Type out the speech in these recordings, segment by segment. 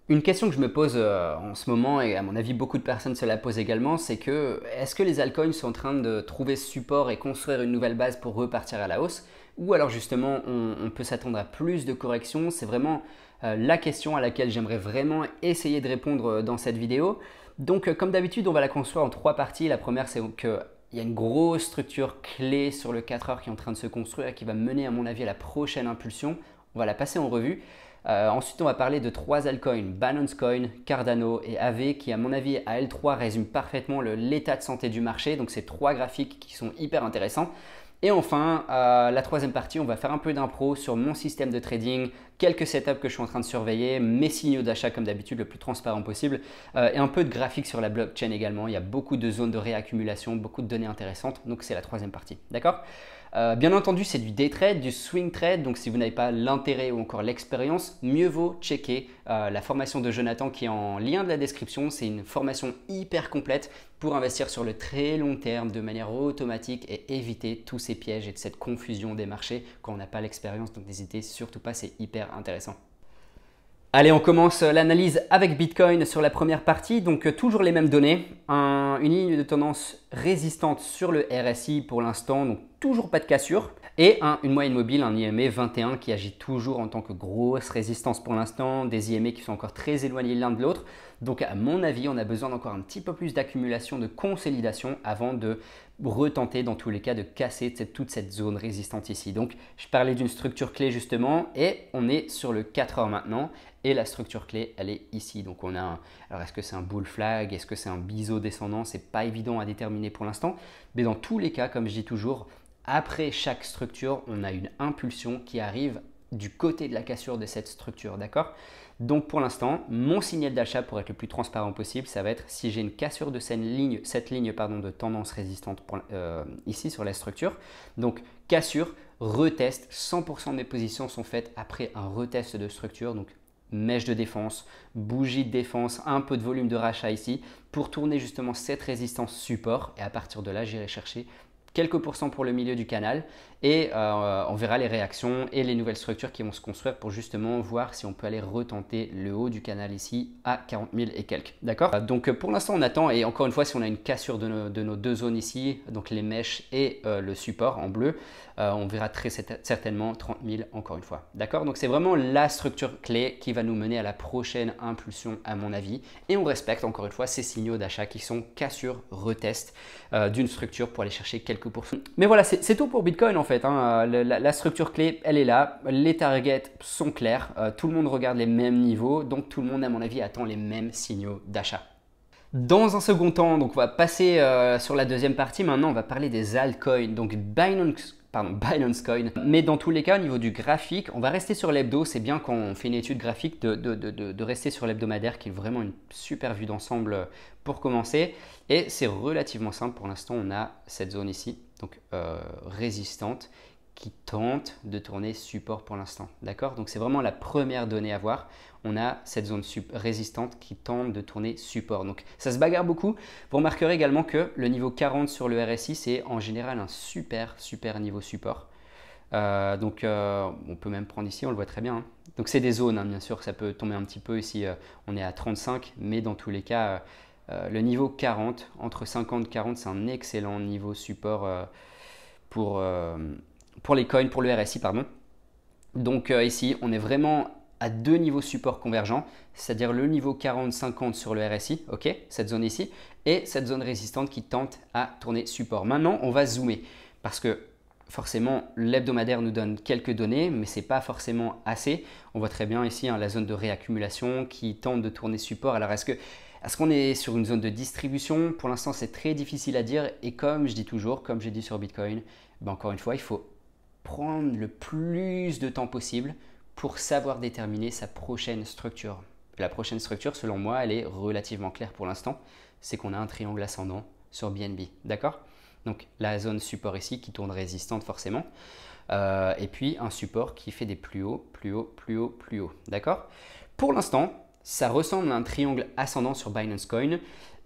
Une question que je me pose en ce moment, et à mon avis beaucoup de personnes se la posent également, c'est que est-ce que les altcoins sont en train de trouver ce support et construire une nouvelle base pour repartir à la hausse? Ou alors justement on peut s'attendre à plus de corrections? C'est vraiment la question à laquelle j'aimerais vraiment essayer de répondre dans cette vidéo. Donc comme d'habitude on va la construire en trois parties. La première c'est qu'il y a une grosse structure clé sur le 4 heures qui est en train de se construire et qui va mener à mon avis à la prochaine impulsion. On va la passer en revue. Ensuite, on va parler de trois altcoins, Binance Coin, Cardano et Aave, qui à mon avis à L3 résument parfaitement l'état de santé du marché. Donc, c'est trois graphiques qui sont hyper intéressants. Et enfin, la troisième partie, on va faire un peu d'impro sur mon système de trading, quelques setups que je suis en train de surveiller, mes signaux d'achat comme d'habitude, le plus transparent possible, et un peu de graphique sur la blockchain également. Il y a beaucoup de zones de réaccumulation, beaucoup de données intéressantes, donc c'est la troisième partie. D'accord? Bien entendu, c'est du day trade, du swing trade, donc si vous n'avez pas l'intérêt ou encore l'expérience, mieux vaut checker la formation de Jonathan qui est en lien de la description. C'est une formation hyper complète pour investir sur le très long terme de manière automatique et éviter tous ces pièges et de cette confusion des marchés quand on n'a pas l'expérience. Donc n'hésitez surtout pas, c'est hyper intéressant. Allez, on commence l'analyse avec Bitcoin sur la première partie. Donc toujours les mêmes données, une ligne de tendance résistante sur le RSI pour l'instant, donc toujours pas de cassure. Et une moyenne mobile, un IMA 21 qui agit toujours en tant que grosse résistance pour l'instant, des IMA qui sont encore très éloignés l'un de l'autre. Donc à mon avis, on a besoin d'encore un petit peu plus d'accumulation, de consolidation avant de retenter dans tous les cas de casser toute cette zone résistante ici. Donc je parlais d'une structure clé justement et on est sur le 4 heures maintenant et la structure clé elle est ici. Donc on a alors est-ce que c'est un bull flag, est-ce que c'est un biseau descendant? C'est pas évident à déterminer pour l'instant, mais dans tous les cas, comme je dis toujours, après chaque structure, on a une impulsion qui arrive du côté de la cassure de cette structure, d'accord? Donc pour l'instant, mon signal d'achat pour être le plus transparent possible, ça va être si j'ai une cassure de cette ligne de tendance résistante ici sur la structure. Donc cassure, retest, 100% de mes positions sont faites après un retest de structure. Donc mèche de défense, bougie de défense, un peu de volume de rachat ici pour tourner justement cette résistance support. Et à partir de là, j'irai chercher quelques pourcents pour le milieu du canal et on verra les réactions et les nouvelles structures qui vont se construire pour justement voir si on peut aller retenter le haut du canal ici à 40 000 et quelques. D'accord? Donc pour l'instant on attend et encore une fois si on a une cassure de nos deux zones ici, donc les mèches et le support en bleu, on verra très certainement 30 000 encore une fois. D'accord? Donc c'est vraiment la structure clé qui va nous mener à la prochaine impulsion à mon avis et on respecte encore une fois ces signaux d'achat qui sont cassure, retest d'une structure pour aller chercher quelques pourcents. Mais voilà, c'est tout pour Bitcoin en fait. La structure clé, elle est là. Les targets sont clairs. Tout le monde regarde les mêmes niveaux. Donc tout le monde, à mon avis, attend les mêmes signaux d'achat. Dans un second temps, donc on va passer sur la deuxième partie. Maintenant, on va parler des altcoins. Donc Binance Coin. Mais dans tous les cas, au niveau du graphique, on va rester sur l'hebdo. C'est bien quand on fait une étude graphique de rester sur l'hebdomadaire qui est vraiment une super vue d'ensemble pour commencer. Et c'est relativement simple. Pour l'instant, on a cette zone ici, donc résistante, qui tente de tourner support pour l'instant. D'accord? Donc c'est vraiment la première donnée à voir. On a cette zone résistante qui tente de tourner support. Donc ça se bagarre beaucoup. Vous remarquerez également que le niveau 40 sur le RSI, c'est en général un super niveau support. On peut même prendre ici, on le voit très bien. Hein. Donc c'est des zones, hein, bien sûr, ça peut tomber un petit peu ici. On est à 35, mais dans tous les cas, le niveau 40, entre 50 et 40, c'est un excellent niveau support pour les coins, pour le RSI, pardon. Donc ici, on est vraiment à deux niveaux support convergents, c'est-à-dire le niveau 40-50 sur le RSI, ok, cette zone ici, et cette zone résistante qui tente à tourner support. Maintenant, on va zoomer parce que forcément, l'hebdomadaire nous donne quelques données, mais ce n'est pas forcément assez. On voit très bien ici la zone de réaccumulation qui tente de tourner support. Alors, est-ce qu'on est sur une zone de distribution? Pour l'instant, c'est très difficile à dire. Et comme je dis toujours, comme j'ai dit sur Bitcoin, encore une fois, il faut prendre le plus de temps possible pour savoir déterminer sa prochaine structure. La prochaine structure, selon moi, elle est relativement claire pour l'instant. C'est qu'on a un triangle ascendant sur BNB. D'accord? Donc la zone support ici qui tourne résistante forcément. Et puis un support qui fait des plus hauts, plus hauts, plus hauts, plus hauts. D'accord? Pour l'instant, ça ressemble à un triangle ascendant sur Binance Coin.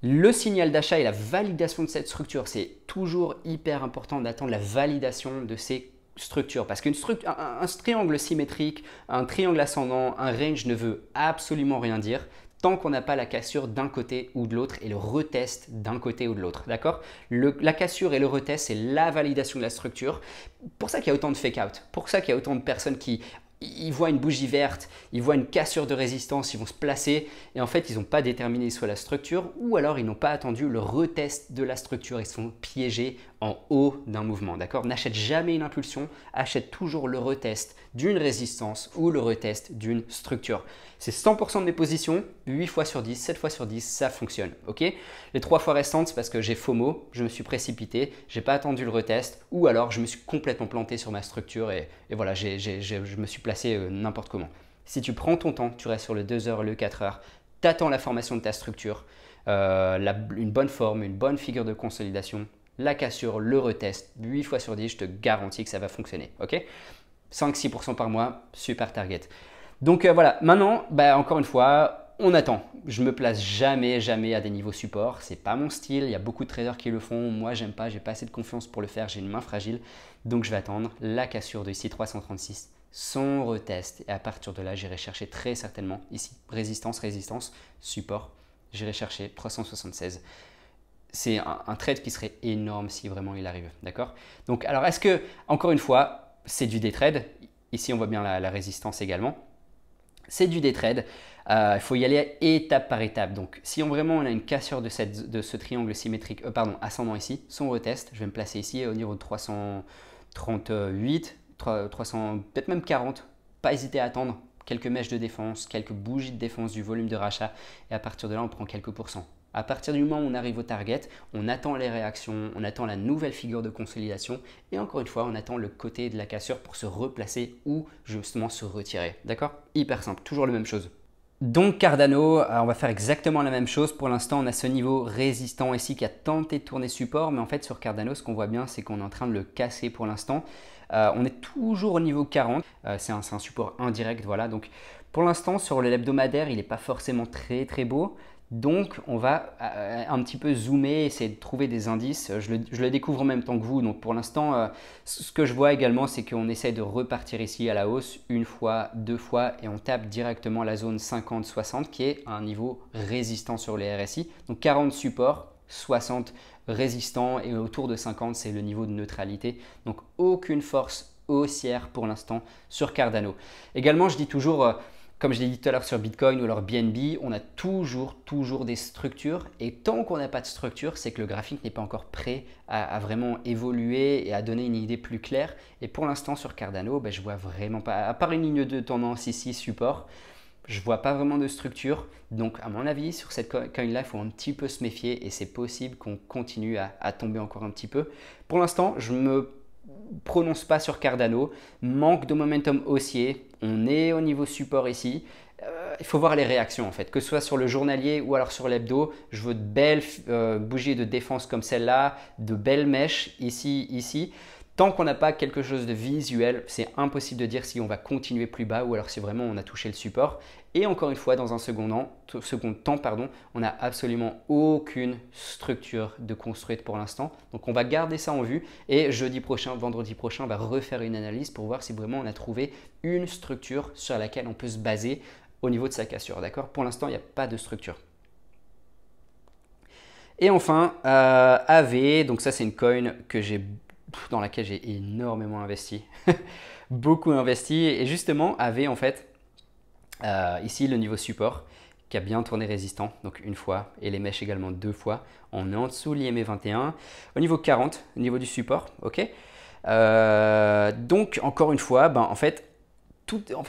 Le signal d'achat et la validation de cette structure, c'est toujours hyper important d'attendre la validation de ces structure. Parce un triangle symétrique, un triangle ascendant, un range ne veut absolument rien dire tant qu'on n'a pas la cassure d'un côté ou de l'autre et le retest d'un côté ou de l'autre. D'accord? La cassure et le retest, c'est la validation de la structure. Pour ça qu'il y a autant de fake-out. Pour ça qu'il y a autant de personnes qui ils voient une bougie verte, ils voient une cassure de résistance, ils vont se placer et en fait, ils n'ont pas déterminé soit la structure ou alors ils n'ont pas attendu le retest de la structure. Ils sont piégés en haut d'un mouvement. D'accord? N'achète jamais une impulsion, achète toujours le retest d'une résistance ou le retest d'une structure. C'est 100% de mes positions, 8 fois sur 10, 7 fois sur 10, ça fonctionne. Ok? Les 3 fois restantes, c'est parce que j'ai FOMO, je me suis précipité, je n'ai pas attendu le retest ou alors je me suis complètement planté sur ma structure et voilà, je me suis placé n'importe comment. Si tu prends ton temps, tu restes sur le 2 heures, le 4 heures, tu attends la formation de ta structure, une bonne forme, une bonne figure de consolidation, la cassure, le retest, 8 fois sur 10, je te garantis que ça va fonctionner. Ok? 5-6% par mois, super target. Donc voilà, maintenant, encore une fois, on attend. Je me place jamais à des niveaux support. C'est pas mon style. Il y a beaucoup de traders qui le font. Moi, j'aime pas. J'ai pas assez de confiance pour le faire. J'ai une main fragile. Donc, je vais attendre la cassure de ici 336, son retest. Et à partir de là, j'irai chercher très certainement ici résistance, support. J'irai chercher 376. C'est un trade qui serait énorme si vraiment il arrive. D'accord? Donc, alors, est-ce que, encore une fois, c'est du day trade? Ici, on voit bien la résistance également. C'est du day trade, il faut y aller étape par étape. Donc si vraiment on a une cassure de ce triangle symétrique, ascendant ici, son retest, je vais me placer ici au niveau de 338, 300, peut-être même 40. Pas hésiter à attendre quelques mèches de défense, quelques bougies de défense du volume de rachat et à partir de là on prend quelques pourcents. À partir du moment où on arrive au target, on attend les réactions, on attend la nouvelle figure de consolidation et encore une fois, on attend le côté de la cassure pour se replacer ou justement se retirer. D'accord? Hyper simple, toujours la même chose. Donc Cardano, on va faire exactement la même chose. Pour l'instant, on a ce niveau résistant ici qui a tenté de tourner support, mais en fait sur Cardano, ce qu'on voit bien, c'est qu'on est en train de le casser pour l'instant. On est toujours au niveau 40, c'est un support indirect, voilà. Donc pour l'instant, sur l'hebdomadaire, il n'est pas forcément très beau. Donc, on va un petit peu zoomer, essayer de trouver des indices. Je le découvre en même temps que vous. Donc, pour l'instant, ce que je vois également, c'est qu'on essaye de repartir ici à la hausse une fois, deux fois et on tape directement la zone 50-60 qui est un niveau résistant sur les RSI. Donc, 40 support, 60 résistant et autour de 50, c'est le niveau de neutralité. Donc, aucune force haussière pour l'instant sur Cardano. Également, je dis toujours… Comme je l'ai dit tout à l'heure sur Bitcoin ou alors BNB, on a toujours des structures et tant qu'on n'a pas de structure, c'est que le graphique n'est pas encore prêt à vraiment évoluer et à donner une idée plus claire. Et pour l'instant sur Cardano, je vois vraiment pas, à part une ligne de tendance ici, support, je vois pas vraiment de structure. Donc à mon avis, sur cette coin-là, il faut un petit peu se méfier et c'est possible qu'on continue à tomber encore un petit peu. Pour l'instant, je me prononce pas sur Cardano, manque de momentum haussier, on est au niveau support ici, il faut voir les réactions en fait, que ce soit sur le journalier ou alors sur l'hebdo, je veux de belles bougies de défense comme celle-là, de belles mèches ici. Tant qu'on n'a pas quelque chose de visuel, c'est impossible de dire si on va continuer plus bas ou alors si vraiment on a touché le support. Et encore une fois, dans un second temps, on n'a absolument aucune structure de construite pour l'instant. Donc on va garder ça en vue et vendredi prochain, on va refaire une analyse pour voir si vraiment on a trouvé une structure sur laquelle on peut se baser au niveau de sa cassure. D'accord? Pour l'instant, il n'y a pas de structure. Et enfin, AV, donc ça c'est une coin dans laquelle j'ai énormément investi, beaucoup investi. Et justement, AV en fait, ici le niveau support qui a bien tourné résistant, donc une fois, et les mèches également deux fois. On est en dessous l'IME 21, au niveau 40, au niveau du support, ok. Donc encore une fois, en fait,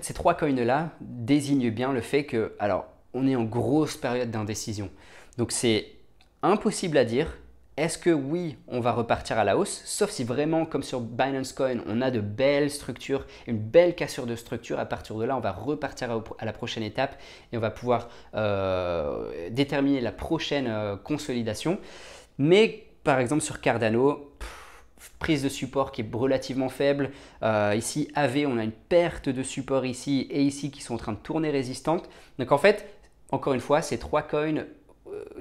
ces trois coins-là désignent bien le fait que, alors, on est en grosse période d'indécision. Donc c'est impossible à dire. Est-ce que oui, on va repartir à la hausse, sauf si vraiment, comme sur Binance Coin, on a de belles structures, une belle cassure de structure. À partir de là, on va repartir à la prochaine étape et on va pouvoir déterminer la prochaine consolidation. Mais par exemple sur Cardano, prise de support qui est relativement faible. Ici, AV, on a une perte de support ici et ici qui sont en train de tourner résistantes. Donc en fait, encore une fois, ces trois coins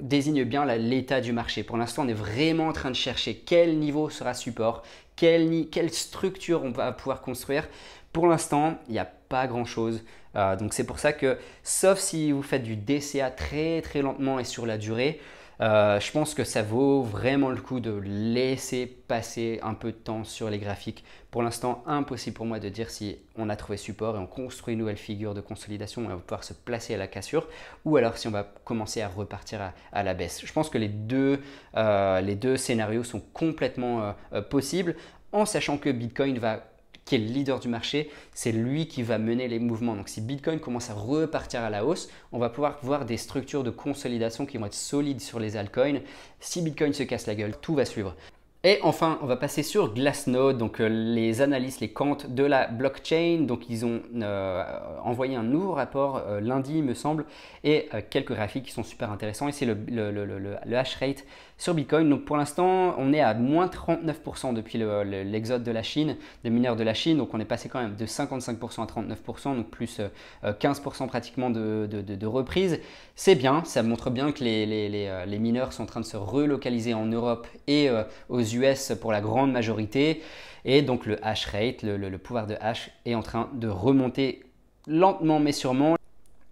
désigne bien l'état du marché. Pour l'instant, on est vraiment en train de chercher quel niveau sera support, quelle structure on va pouvoir construire. Pour l'instant, il n'y a pas grand-chose. Donc c'est pour ça que, sauf si vous faites du DCA très très lentement et sur la durée, je pense que ça vaut vraiment le coup de laisser passer un peu de temps sur les graphiques. Pour l'instant, impossible pour moi de dire si on a trouvé support et on construit une nouvelle figure de consolidation et on va pouvoir se placer à la cassure, ou alors si on va commencer à repartir à la baisse. Je pense que les deux scénarios sont complètement possibles, en sachant que Bitcoin qui est le leader du marché, c'est lui qui va mener les mouvements. Donc si Bitcoin commence à repartir à la hausse, on va pouvoir voir des structures de consolidation qui vont être solides sur les altcoins. Si Bitcoin se casse la gueule, tout va suivre. Et enfin, on va passer sur Glassnode, donc les analystes, les quants de la blockchain. Donc ils ont envoyé un nouveau rapport lundi, il me semble, et quelques graphiques qui sont super intéressants. Et c'est le hash rate sur Bitcoin. Donc pour l'instant, on est à moins 39% depuis l'exode de la Chine, des mineurs de la Chine. Donc on est passé quand même de 55% à 39%, donc plus 15% pratiquement de reprise. C'est bien, ça montre bien que les mineurs sont en train de se relocaliser en Europe et aux US pour la grande majorité. Et donc le hash rate, le pouvoir de hash est en train de remonter lentement mais sûrement.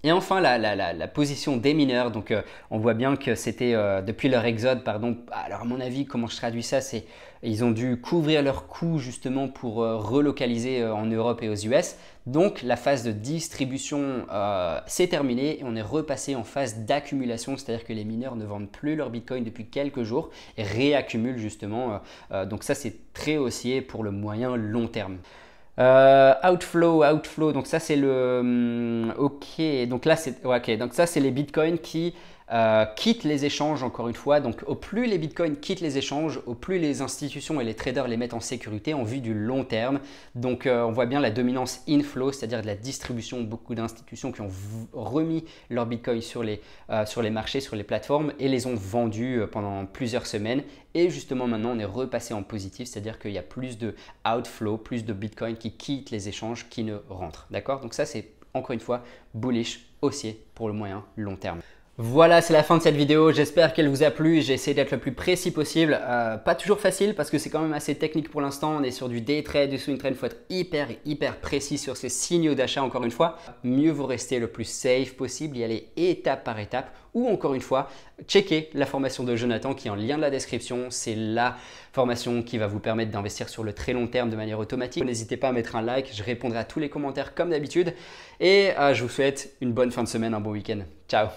Et enfin, la position des mineurs, donc on voit bien que c'était depuis leur exode, pardon. Alors à mon avis, comment je traduis ça, c'est ils ont dû couvrir leurs coûts justement pour relocaliser en Europe et aux US. Donc la phase de distribution s'est terminée et on est repassé en phase d'accumulation, c'est-à-dire que les mineurs ne vendent plus leur Bitcoin depuis quelques jours et réaccumulent justement. Donc ça, c'est très haussier pour le moyen long terme. Outflow, donc ça c'est ok, donc là c'est ok, donc ça c'est les bitcoins qui quittent les échanges encore une fois. Donc au plus les bitcoins quittent les échanges, au plus les institutions et les traders les mettent en sécurité en vue du long terme. Donc on voit bien la dominance inflow, c'est-à-dire de la distribution, beaucoup d'institutions qui ont remis leurs bitcoins sur les marchés, sur les plateformes et les ont vendus pendant plusieurs semaines. Et justement maintenant on est repassé en positif, c'est-à-dire qu'il y a plus de outflow, plus de bitcoins qui quittent les échanges, qui ne rentrent. D'accord? Donc ça c'est encore une fois bullish, haussier pour le moyen long terme. Voilà, c'est la fin de cette vidéo. J'espère qu'elle vous a plu. J'ai essayé d'être le plus précis possible. Pas toujours facile parce que c'est quand même assez technique pour l'instant. On est sur du day trade, du swing trade. Il faut être hyper précis sur ces signaux d'achat encore une fois. Mieux vaut rester le plus safe possible, y aller étape par étape. Ou encore une fois, checker la formation de Jonathan qui est en lien de la description. C'est la formation qui va vous permettre d'investir sur le très long terme de manière automatique. N'hésitez pas à mettre un like. Je répondrai à tous les commentaires comme d'habitude. Et je vous souhaite une bonne fin de semaine, un bon week-end. Ciao.